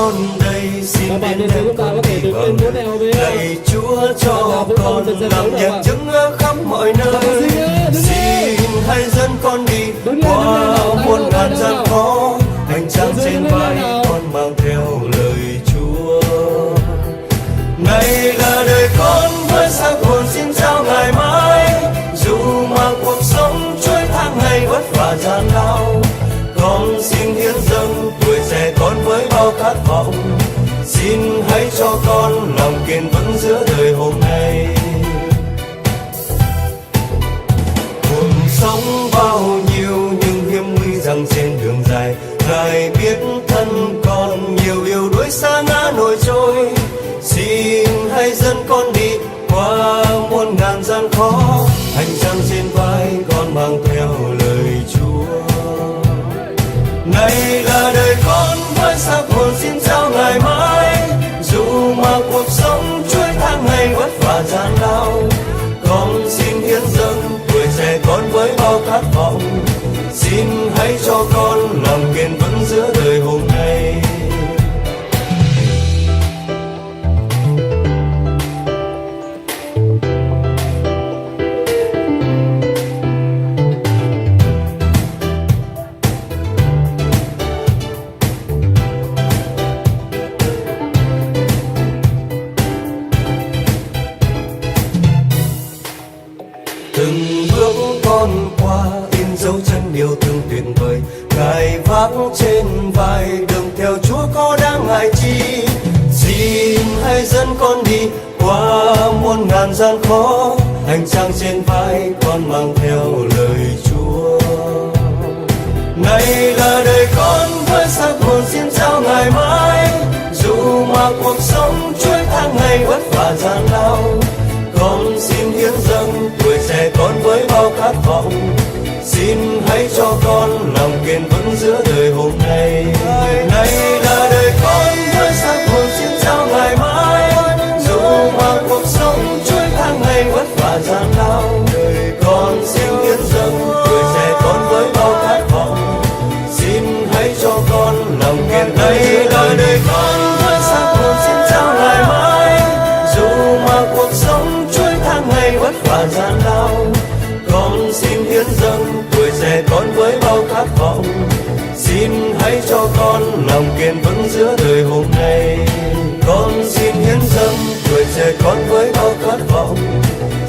con đây xin Các bạn đến đến đây em chúng ta có con thể đi đứng lên múa đèo với lạy Chúa cho con làm nhân chứng ở khắp mọi nơi. Xin hãy dẫn con đi qua muôn ngàn gian khó, hành trang trên vai con mang theo lời Chúa. Này là đời con với xác hồn xin trao ngày mai, dù mà cuộc sống chuỗi tháng ngày vất vả gian lao, con xin hiến dâng tuổi trẻ con với bao khát vọng. Xin hãy cho con lòng kiên vững giữa đời hôm nay. Cuộc sống bao nhiêu nhưng hiểm nguy rằng trên đường dài, Ngài biết thân con nhiều yếu đuối xa ngã nổi trôi. Xin hãy dẫn con đi qua muôn ngàn gian khó, hành trang trên vai con mang theo lời Chúa. Này là đời con với xác hồn xin trao ngày mai, dù mà cuộc sống chuỗi tháng ngày vất vả gian lao, con xin hiến dâng tuổi trẻ con với bao khát vọng. Xin hãy cho con lòng kiên vững giữa đời hôm nay. Từng bước con qua in dấu chân yêu thương tuyệt vời, Ngài vác trên vai đường theo Chúa có đáng ngại chi. Xin hãy dẫn con đi qua muôn ngàn gian khó, hành trang trên vai con mang theo lời Chúa. Này là đời con với xác hồn xin trao ngày mai, dù mà cuộc sống chuỗi tháng ngày vất vả gian lao, con xin hiến dâng tuổi trẻ con với bao khát vọng. Xin hãy cho con lòng kiên vững giữa đời hôm nay. Này là đời con với xác hồn xin trao ngày mai, dù mà cuộc sống chuỗi tháng ngày vất vả gian lao, con xin hiến dâng tuổi trẻ con với bao khát vọng. Xin hãy cho con lòng kiên. Này là đời con với xác hồn xin trao ngày mai, dù mà cuộc sống chuỗi tháng ngày vất vả gian lao, con xin hiến dâng tuổi trẻ con với bao khát vọng. Xin hãy cho con lòng kiên vững giữa đời hôm nay. Con xin hiến dâng tuổi trẻ con với bao khát vọng.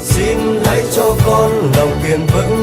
Xin hãy cho con lòng kiên vững